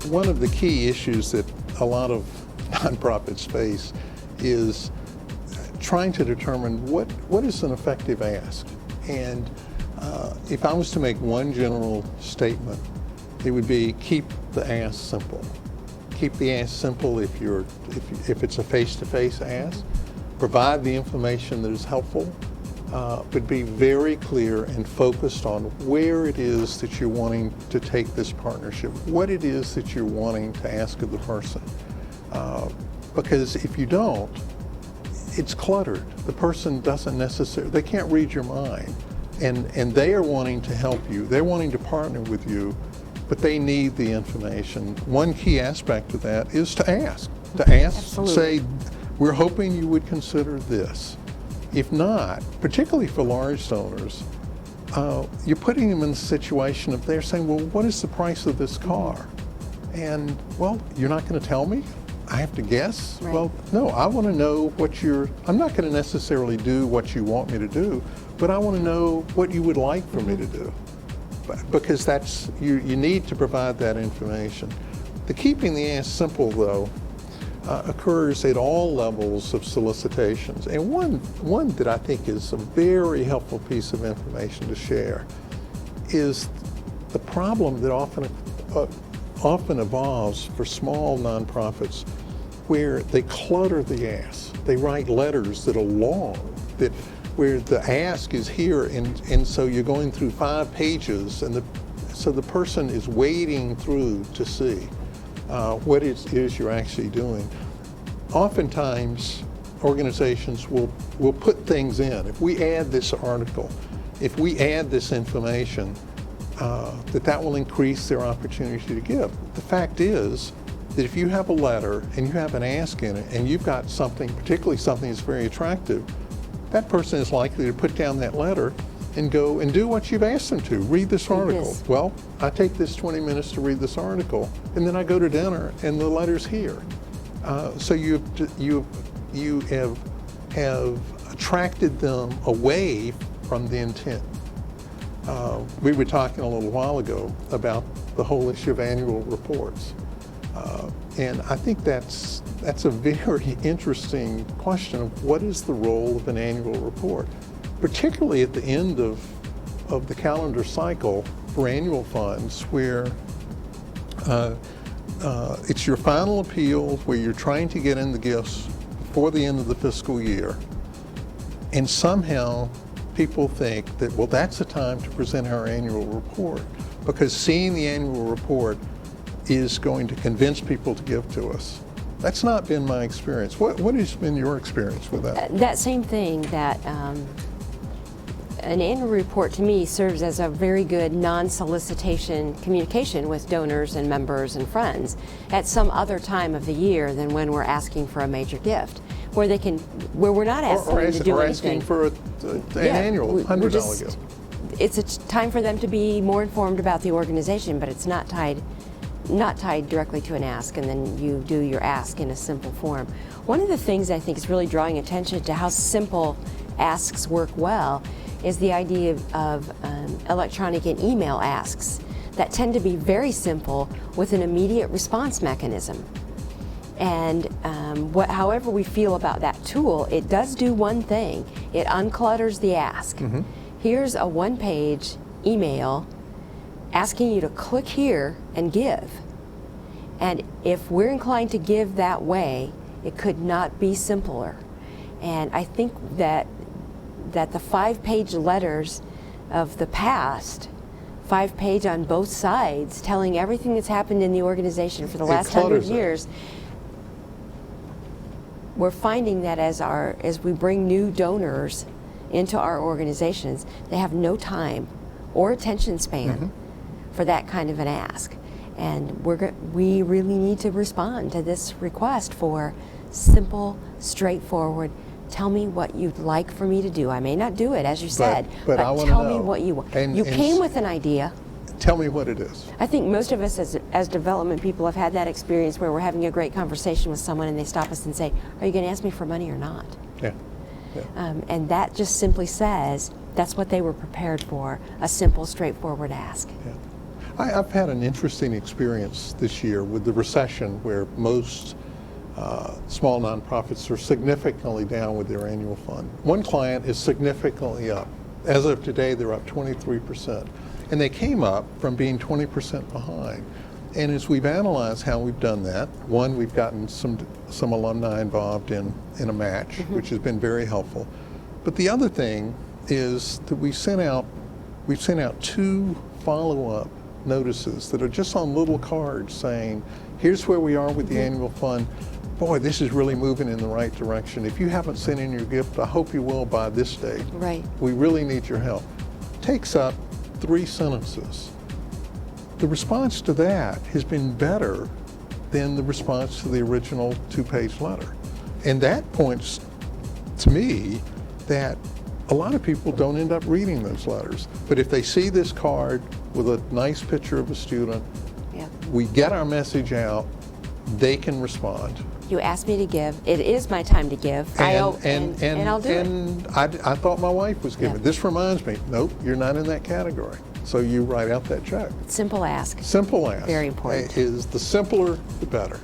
one of the key issues that a lot of nonprofits face is trying to determine what is an effective ask. And if I was to make one general statement, it would be keep the ask simple. Keep the ask simple if it's a face-to-face ask. Provide the information that is helpful, but be very clear and focused on where it is that you're wanting to take this partnership, what it is that you're wanting to ask of the person. Because if you don't, it's cluttered. The person doesn't necessarily, they can't read your mind. And they are wanting to help you. They're wanting to partner with you, but they need the information. One key aspect of that is to ask. To ask, Absolutely. Say, we're hoping you would consider this. If not, particularly for large donors, you're putting them in the situation of they're saying, well, what is the price of this car? And, well, you're not going to tell me? I have to guess? Right. Well, no, I want to know what I'm not going to necessarily do what you want me to do, but I want to know what you would like for me to do. Because you need to provide that information. The keeping the ask simple, though, occurs at all levels of solicitations. And one that I think is a very helpful piece of information to share is the problem that often evolves for small nonprofits where they clutter the ask. They write letters that are long, where the ask is here, and so you're going through 5 pages, and so the person is wading through to see what it is you're actually doing. Oftentimes, organizations will put things in. If we add this article, if we add this information, that will increase their opportunity to give. The fact is that if you have a letter and you have an ask in it, and you've got something, particularly something that's very attractive, that person is likely to put down that letter and go and do what you've asked them to. Read this article. Yes. Well, I take this 20 minutes to read this article, and then I go to dinner, and the letter's here. So you have attracted them away from the intent. We were talking a little while ago about the whole issue of annual reports. And I think that's a very interesting question of what is the role of an annual report, particularly at the end of the calendar cycle for annual funds, where it's your final appeal, where you're trying to get in the gifts before the end of the fiscal year. And somehow people think that, well, that's the time to present our annual report, because seeing the annual report is going to convince people to give to us. That's not been my experience. What has been your experience with that? That same thing, that an annual report to me serves as a very good non-solicitation communication with donors and members and friends at some other time of the year than when we're asking for a major gift, where we're not asking them to do anything. Asking for an annual $100 gift. It's a time for them to be more informed about the organization, but it's not tied directly to an ask, and then you do your ask in a simple form. One of the things I think is really drawing attention to how simple asks work well is the idea of electronic and email asks that tend to be very simple with an immediate response mechanism. And however we feel about that tool, it does do one thing. It unclutters the ask. Mm-hmm. Here's a one-page email asking you to click here and give. And if we're inclined to give that way, it could not be simpler. And I think that the 5-page letters of the past, 5-page on both sides, telling everything that's happened in the organization for the last 100 years, we're finding that as we bring new donors into our organizations, they have no time or attention span mm-hmm. for that kind of an ask. And we really need to respond to this request for simple, straightforward, tell me what you'd like for me to do. I may not do it, as you said, but tell me what you want. You came with an idea. Tell me what it is. I think most of us as development people have had that experience where we're having a great conversation with someone and they stop us and say, are you going to ask me for money or not? Yeah. And that just simply says that's what they were prepared for, a simple, straightforward ask. Yeah. I've had an interesting experience this year with the recession where most small nonprofits are significantly down with their annual fund. One client is significantly up. As of today, they're up 23%. And they came up from being 20% behind. And as we've analyzed how we've done that, one, we've gotten some alumni involved in a match, which has been very helpful. But the other thing is that we've sent out 2 follow-up notices that are just on little cards saying, here's where we are with the annual fund. Boy, this is really moving in the right direction. If you haven't sent in your gift, I hope you will by this date. Right. We really need your help. Takes up 3 sentences. The response to that has been better than the response to the original 2-page letter. And that points to me that a lot of people don't end up reading those letters. But if they see this card with a nice picture of a student, we get our message out, they can respond. You asked me to give. It is my time to give. And I'll do it. And I thought my wife was giving. Yeah. This reminds me, nope, you're not in that category. So you write out that check. Simple ask. Simple ask. Very important. Is the simpler, the better.